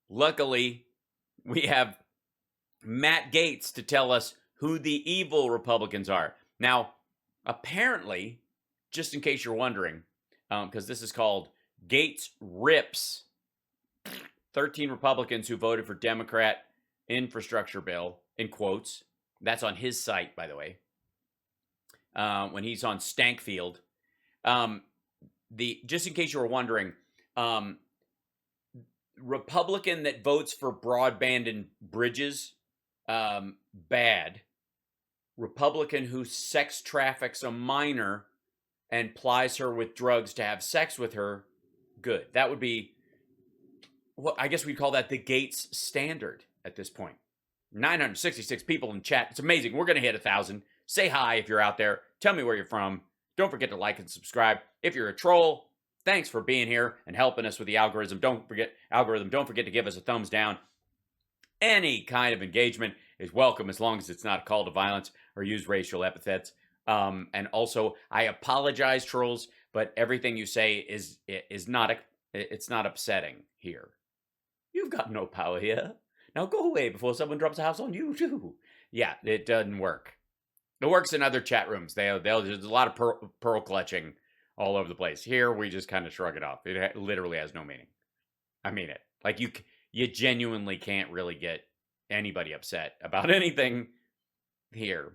luckily, we have Matt Gaetz to tell us who the evil Republicans are. Now, apparently, just in case you're wondering, because this is called Gaetz Rips, 13 Republicans who voted for Democrat infrastructure bill, in quotes. That's on his site, by the way, when he's on Stankfield. Just in case you were wondering, Republican that votes for broadband and bridges, bad. Republican who sex traffics a minor and plies her with drugs to have sex with her, good. That would be, well, I guess we'd call that the Gaetz standard at this point. 966 people in chat. It's amazing. We're going to hit 1,000. Say hi if you're out there. Tell me where you're from. Don't forget to like and subscribe. If you're a troll, thanks for being here and helping us with the algorithm. Don't forget to give us a thumbs down. Any kind of engagement is welcome as long as it's not a call to violence or use racial epithets. And also, I apologize, trolls, but everything you say is not upsetting here. You've got no power here. Now go away before someone drops a house on you too. Yeah, it doesn't work. It works in other chat rooms. There's a lot of pearl clutching all over the place. Here, we just kind of shrug it off. It literally has no meaning. I mean it. Like, you genuinely can't really get anybody upset about anything here.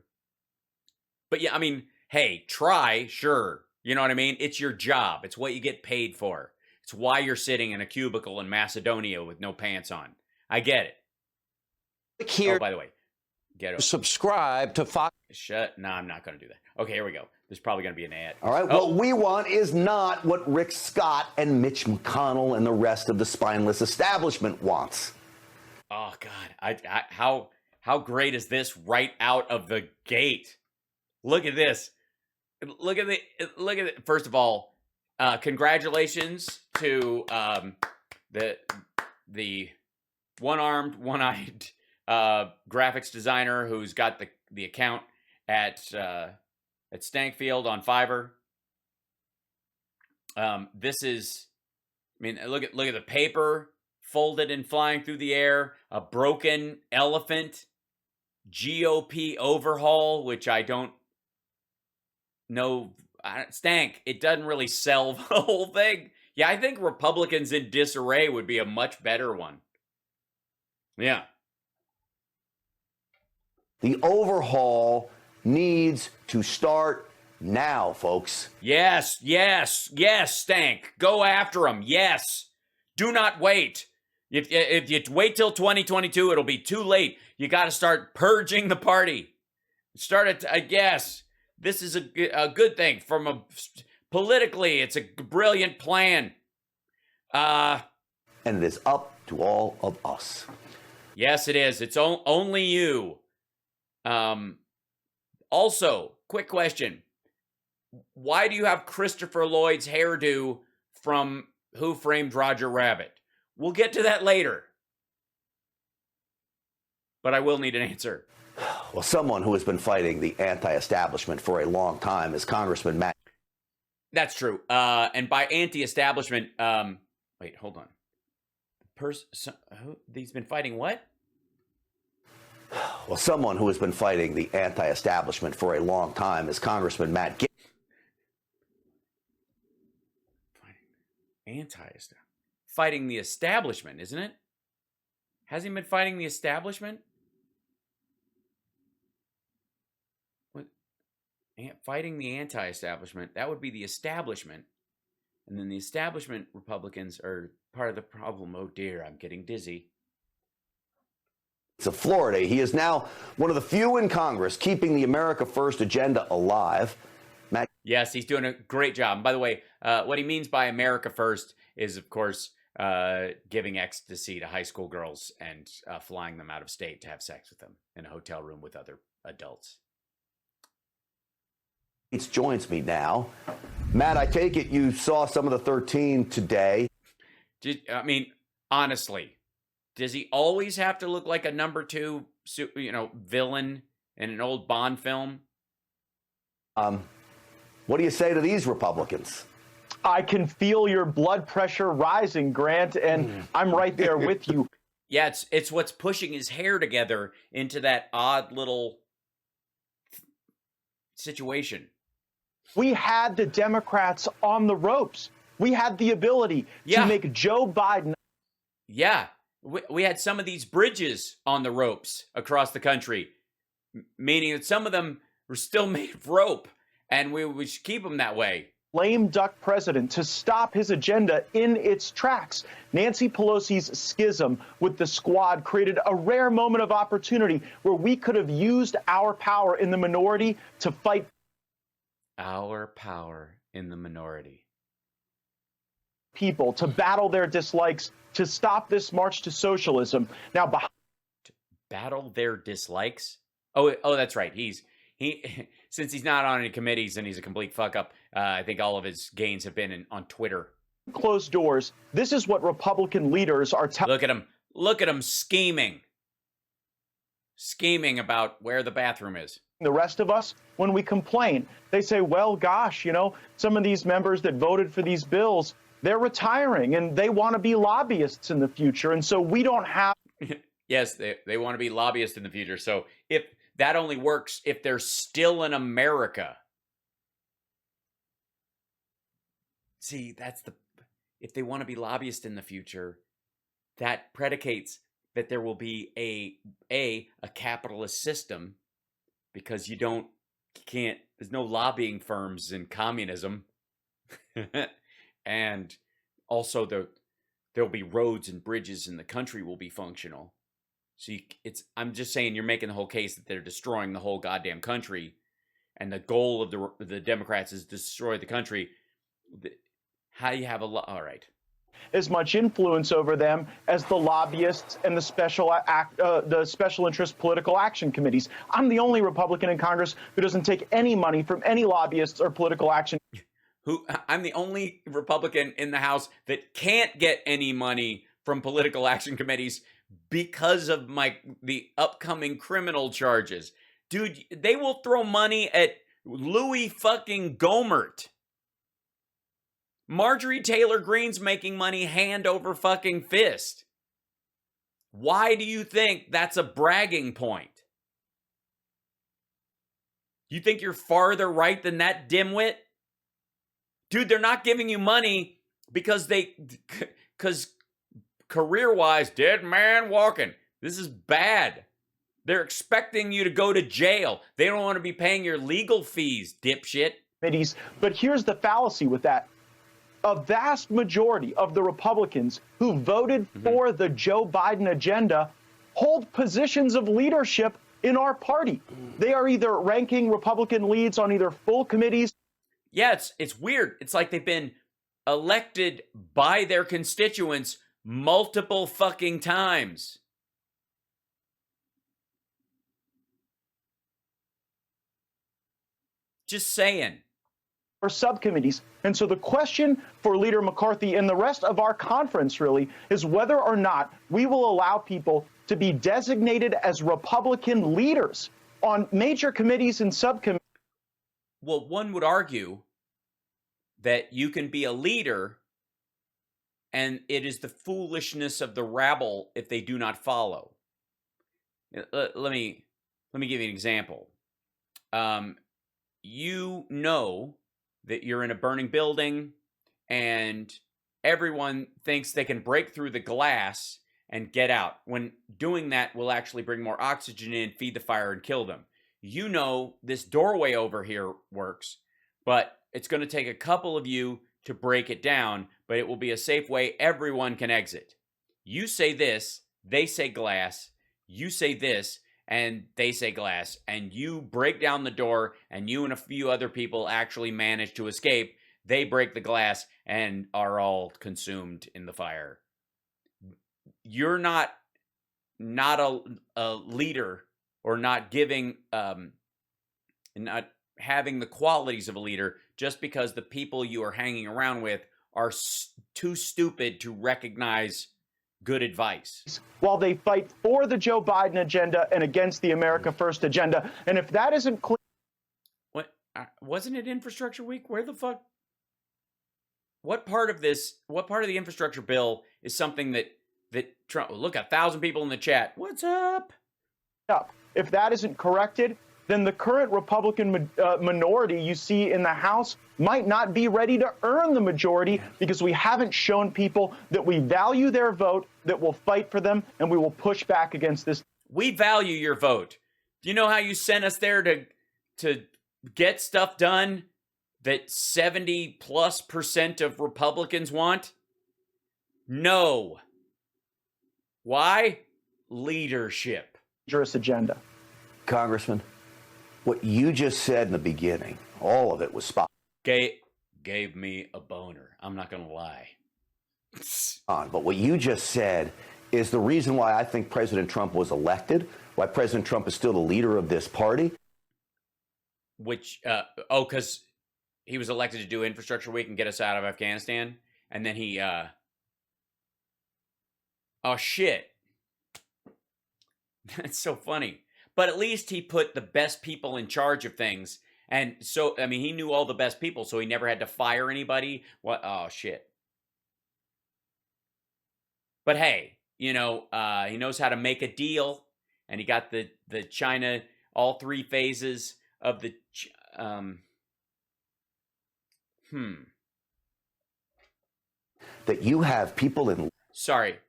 But yeah, I mean, hey, try, sure. You know what I mean? It's your job. It's what you get paid for. It's why you're sitting in a cubicle in Macedonia with no pants on. I get it. Here, oh, by the way, subscribe to Fox. No, I'm not going to do that. Okay, here we go. There's probably going to be an ad. All right, what we want is not what Rick Scott and Mitch McConnell and the rest of the spineless establishment wants. Oh, God. How great is this right out of the gate? Look at this. Look at it. First of all, congratulations to the one-armed, one-eyed graphics designer who's got the account at Stankfield on Fiverr. This is, I mean, look at the paper folded and flying through the air. A broken elephant. GOP overhaul, which I don't know. Stank. It doesn't really sell the whole thing. Yeah, I think Republicans in disarray would be a much better one. Yeah. The overhaul needs to start now, folks. Yes, Stank. Go after them. Yes. Do not wait. If you wait till 2022, it'll be too late. You got to start purging the party. Start it, I guess. This is a good thing. Politically, it's a brilliant plan. And it is up to all of us. Yes, it is. It's only you. Also, quick question. Why do you have Christopher Lloyd's hairdo from Who Framed Roger Rabbit? We'll get to that later. But I will need an answer. Well, someone who has been fighting the anti-establishment for a long time is Congressman Matt. That's true. And by anti-establishment, wait, hold on. He's been fighting what? Well, someone who has been fighting the anti-establishment for a long time is Congressman Matt Gaetz. Fighting the establishment, isn't it? Has he been fighting the establishment? What? Fighting the anti-establishment. That would be the establishment. And then the establishment Republicans are part of the problem. Oh dear, I'm getting dizzy. Of Florida. He is now one of the few in Congress keeping the America First agenda alive. Yes, he's doing a great job. And by the way, what he means by America First is, of course, giving ecstasy to high school girls and flying them out of state to have sex with them in a hotel room with other adults. Gaetz joins me now. Matt, I take it you saw some of the 13 today. I mean, honestly, does he always have to look like a number 2, villain in an old Bond film? What do you say to these Republicans? I can feel your blood pressure rising, Grant, and I'm right there with you. Yeah, it's what's pushing his hair together into that odd little situation. We had the Democrats on the ropes. We had the ability to make Joe Biden. Yeah, we had some of these bridges on the ropes across the country, meaning that some of them were still made of rope, and we should keep them that way. Lame duck president to stop his agenda in its tracks. Nancy Pelosi's schism with the squad created a rare moment of opportunity where we could have used our power in the minority to fight. Our power in the minority. People to battle their dislikes, to stop this march to socialism. Now, to battle their dislikes? Oh, that's right. He since he's not on any committees and he's a complete fuck up, I think all of his gains have been on Twitter. Closed doors. This is what Republican leaders are telling. Look at him. Look at him scheming about where the bathroom is. The rest of us, when we complain, they say, well, gosh, you know, some of these members that voted for these bills, they're retiring and they want to be lobbyists in the future. And so we don't have. Yes, they want to be lobbyists in the future. So if that only works if they're still in America. See, if they want to be lobbyists in the future, that predicates that there will be a capitalist system, because there's no lobbying firms in communism. And also there'll be roads and bridges and the country will be functional. So I'm just saying, you're making the whole case that they're destroying the whole goddamn country, and the goal of the Democrats is to destroy the country. How you have all right. As much influence over them as the lobbyists and the special interest political action committees. I'm the only Republican in Congress who doesn't take any money from any lobbyists or political action. I'm the only Republican in the House that can't get any money from political action committees because of the upcoming criminal charges. Dude, they will throw money at Louis fucking Gohmert. Marjorie Taylor Greene's making money hand over fucking fist. Why do you think that's a bragging point? You think you're farther right than that dimwit? Dude, they're not giving you money because career-wise, dead man walking. This is bad. They're expecting you to go to jail. They don't want to be paying your legal fees, dipshit. But here's the fallacy with that. A vast majority of the Republicans who voted for the Joe Biden agenda hold positions of leadership in our party. They are either ranking Republican leads on either full committees. Yeah, it's weird. It's like they've been elected by their constituents multiple fucking times. Just saying. Or subcommittees. And so the question for Leader McCarthy and the rest of our conference really is whether or not we will allow people to be designated as Republican leaders on major committees and subcommittees. Well, one would argue that you can be a leader and it is the foolishness of the rabble if they do not follow. Let me give you an example. You know that you're in a burning building and everyone thinks they can break through the glass and get out, when doing that will actually bring more oxygen in, feed the fire, and kill them. You know this doorway over here works, but it's going to take a couple of you to break it down, but it will be a safe way everyone can exit. You say this, they say glass, you say this, and they say glass, and you break down the door, and you and a few other people actually manage to escape. They break the glass and are all consumed in the fire. You're not a leader, or not giving, not having the qualities of a leader just because the people you are hanging around with are too stupid to recognize good advice. While they fight for the Joe Biden agenda and against the America First agenda. And if that isn't clear. What, wasn't it Infrastructure Week? Where the fuck? What part of the infrastructure bill is something that that Trump, look, 1,000 people in the chat. What's up? If that isn't corrected, then the current Republican minority you see in the House might not be ready to earn the majority because we haven't shown people that we value their vote, that we'll fight for them, and we will push back against this. We value your vote. Do you know how you sent us there to get stuff done that 70+% of Republicans want? No. Why? Leadership. Agenda. Congressman, what you just said in the beginning, all of it was spot Gave me a boner. I'm not going to lie. on. But what you just said is the reason why I think President Trump was elected, why President Trump is still the leader of this party. Which, because he was elected to do Infrastructure Week and get us out of Afghanistan. And then he, oh shit. That's so funny. But at least he put the best people in charge of things. And so, I mean, he knew all the best people, so he never had to fire anybody. What? Oh, shit. But hey, you know, he knows how to make a deal. And he got the China, all three phases of the, That you have people in... Sorry.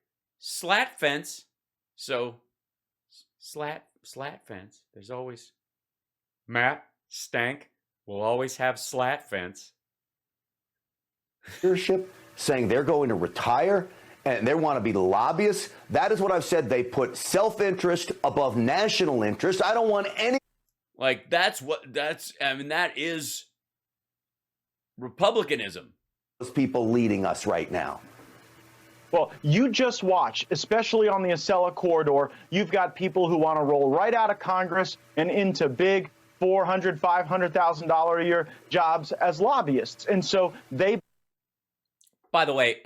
Slat fence. So, slat fence. There's always... Matt, Stank will always have slat fence. Leadership saying they're going to retire and they want to be lobbyists. That is what I've said. They put self-interest above national interest. I don't want any... Like, that is Republicanism. Those people leading us right now. Well, you just watch, especially on the Acela corridor, you've got people who want to roll right out of Congress and into big $400,000, $500,000 a year jobs as lobbyists. And so they... By the way,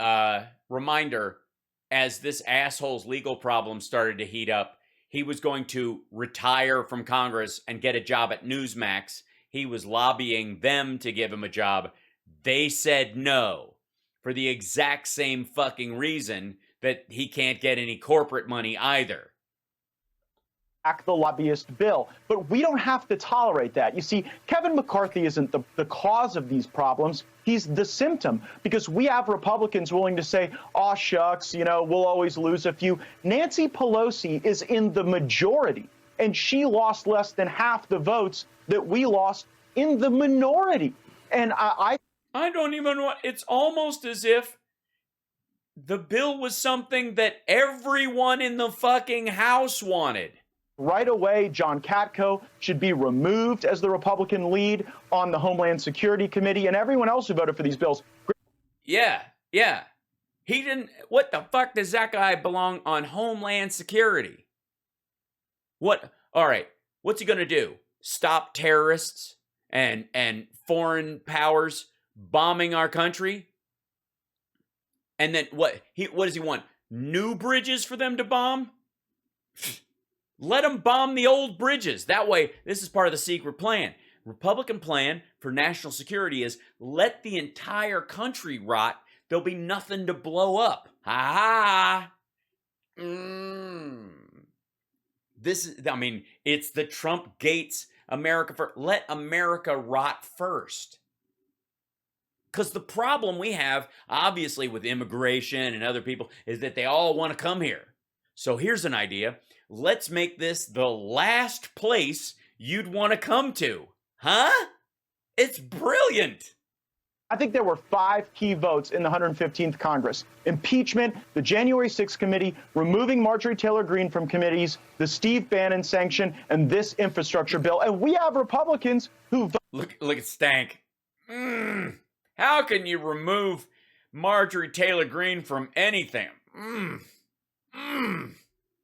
reminder, as this asshole's legal problem started to heat up, he was going to retire from Congress and get a job at Newsmax. He was lobbying them to give him a job. They said no for the exact same fucking reason that he can't get any corporate money either. The lobbyist bill. But we don't have to tolerate that. You see, Kevin McCarthy isn't the cause of these problems. He's the symptom, because we have Republicans willing to say, aw, shucks, you know, we'll always lose a few. Nancy Pelosi is in the majority, and she lost less than half the votes that we lost in the minority. And I don't even want... It's almost as if the bill was something that everyone in the fucking House wanted. Right away, John Katko should be removed as the Republican lead on the Homeland Security Committee, and everyone else who voted for these bills. Yeah. He didn't... What the fuck does that guy belong on Homeland Security? What? All right, what's he gonna do? Stop terrorists and foreign powers bombing our country? And then what does he want? New bridges for them to bomb? Let them bomb the old bridges. That way, this is part of the secret plan. Republican plan for national security is let the entire country rot. There'll be nothing to blow up. Ha ha. This is, I mean, it's the Trump Gaetz America first. Let America rot first. Because the problem we have, obviously, with immigration and other people is that they all want to come here. So here's an idea. Let's make this the last place you'd want to come to. Huh? It's brilliant. I think there were 5 key votes in the 115th Congress. Impeachment, the January 6th committee, removing Marjorie Taylor Greene from committees, the Steve Bannon sanction, and this infrastructure bill. And we have Republicans who... Look at Stank. How can you remove Marjorie Taylor Greene from anything?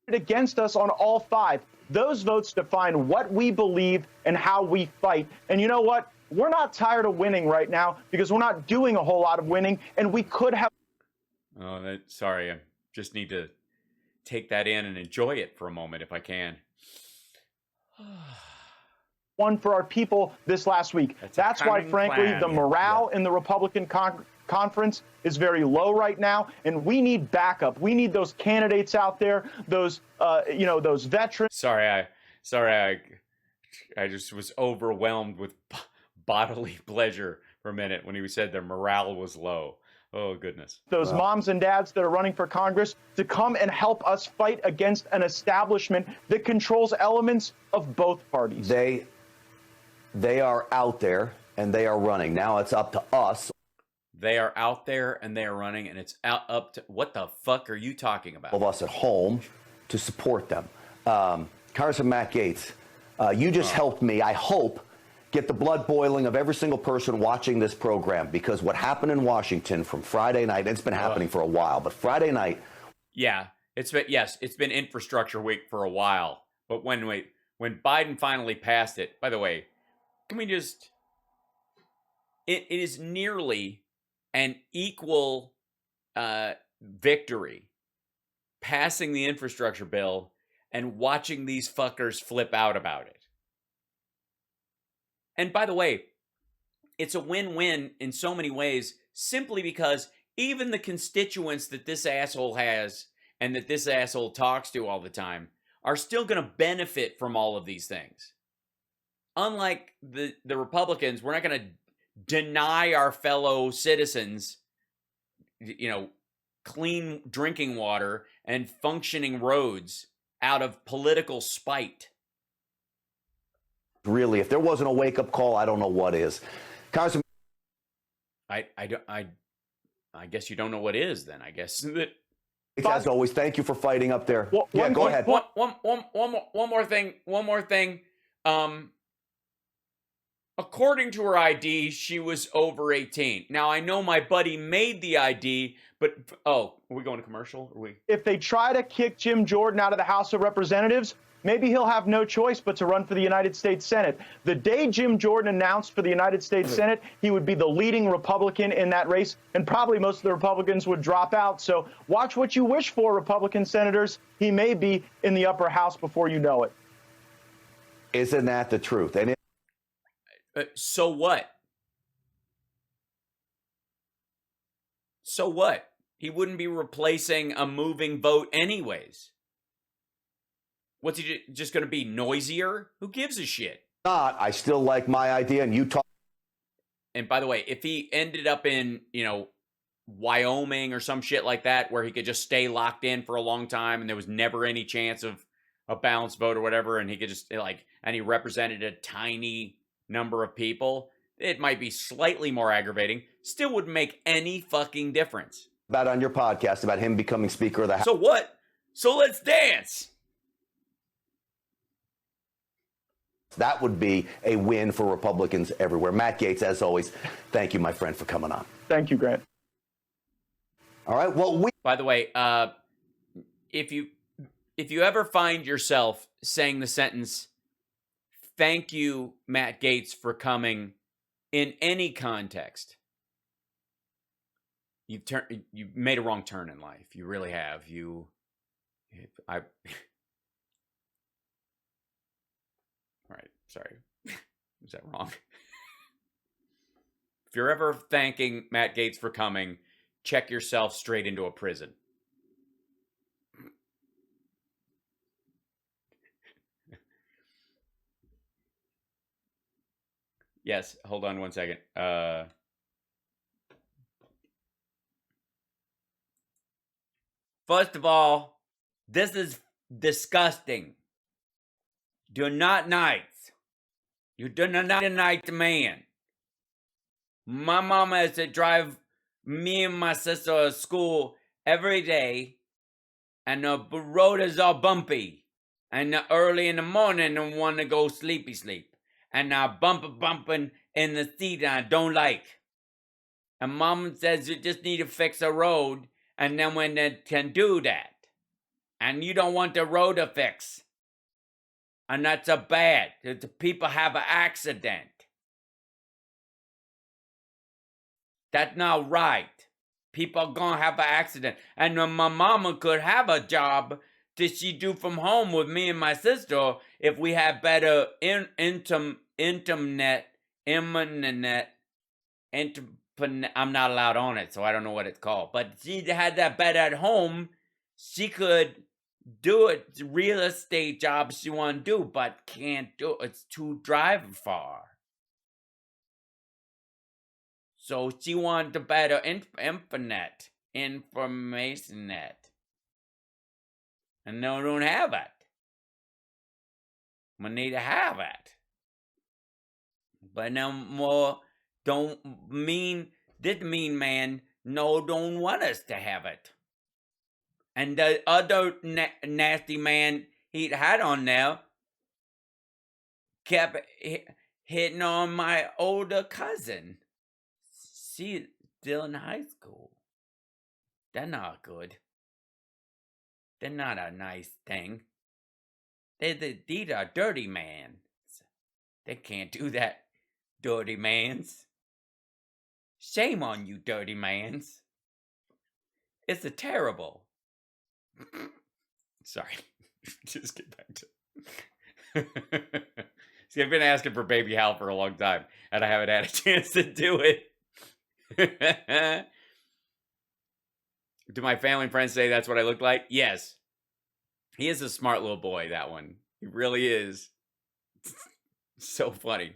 Against us on all 5. Those votes define what we believe and how we fight. And you know what? We're not tired of winning right now because we're not doing a whole lot of winning, and we could have... Oh, sorry. I just need to take that in and enjoy it for a moment if I can. One for our people this last week. That's why, frankly, the morale in the Republican conference is very low right now, and we need backup. We need those candidates out there, those those veterans. Sorry, I just was overwhelmed with bodily pleasure for a minute when he said their morale was low. Oh, goodness. Those moms and dads that are running for Congress to come and help us fight against an establishment that controls elements of both parties. They are out there and they are running. Now it's up to us. They are out there and they are running, and it's up to, what the fuck are you talking about? Of us at home to support them. Congressman Matt Gaetz, you just helped me, I hope, get the blood boiling of every single person watching this program, because what happened in Washington from Friday night, it's been happening for a while, but Friday night. Yeah, it's been infrastructure week for a while. But when Biden finally passed it, by the way, can we just, it is nearly an equal victory passing the infrastructure bill and watching these fuckers flip out about it. And by the way, it's a win-win in so many ways, simply because even the constituents that this asshole has and that this asshole talks to all the time are still going to benefit from all of these things. Unlike the Republicans, we're not going to deny our fellow citizens, clean drinking water and functioning roads out of political spite. Really, if there wasn't a wake-up call, I don't know what is. Congressman, I guess you don't know what is then. I guess that. As always, thank you for fighting up there. Go ahead. One more thing. According to her ID, she was over 18. Now, I know my buddy made the ID, but are we going to commercial? If they try to kick Jim Jordan out of the House of Representatives, maybe he'll have no choice but to run for the United States Senate. The day Jim Jordan announced for the United States Senate, he would be the leading Republican in that race, and probably most of the Republicans would drop out. So watch what you wish for, Republican senators. He may be in the upper house before you know it. Isn't that the truth? And so what? So what? He wouldn't be replacing a moving vote anyways. What's he just going to be noisier? Who gives a shit? Not. I still like my idea, and you talk. And by the way, if he ended up in, Wyoming or some shit like that, where he could just stay locked in for a long time and there was never any chance of a balanced vote or whatever, and he could just and he represented a tiny number of people, it might be slightly more aggravating. Still wouldn't make any fucking difference. About on your podcast about him becoming Speaker of the House. So what? So let's dance. That would be a win for Republicans everywhere. Matt Gaetz, as always, thank you, my friend, for coming on. Thank you, Grant. All right. Well, by the way, if you ever find yourself saying the sentence, "Thank you, Matt Gaetz, for coming," in any context, you've made a wrong turn in life. You really have. Right, sorry. Was that wrong? If you're ever thanking Matt Gaetz for coming, check yourself straight into a prison. Yes, hold on one second. First of all, this is disgusting. Do not nice. You do not nice man. My mama has to drive me and my sister to school every day, and the road is all bumpy. And early in the morning, I want to go sleep. And I bumping in the seat, and I don't like. And mama says you just need to fix a road, and then when they can do that, and you don't want the road to fix. And that's a bad. The people have an accident. That's not right. People are going to have an accident. And when my mama could have a job that she do from home with me and my sister if we had better internet, but I'm not allowed on it, so I don't know what it's called. But she had that bed at home. She could do it, real estate job she want to do, but can't do it. It's too drive far. So she wanted a better infinite information net. And no, don't have it. We need to have it. But no more, don't mean, this mean man, no, don't want us to have it. And the other nasty man he had on there kept hitting on my older cousin. She's still in high school. They're not good. They're not a nice thing. These are dirty mans. They can't do that, dirty mans. Shame on you, dirty mans. It's a terrible. Sorry. Just get back to See, I've been asking for Baby Hal for a long time, and I haven't had a chance to do it. Do my family and friends say that's what I look like? Yes. He is a smart little boy, that one. He really is. So funny.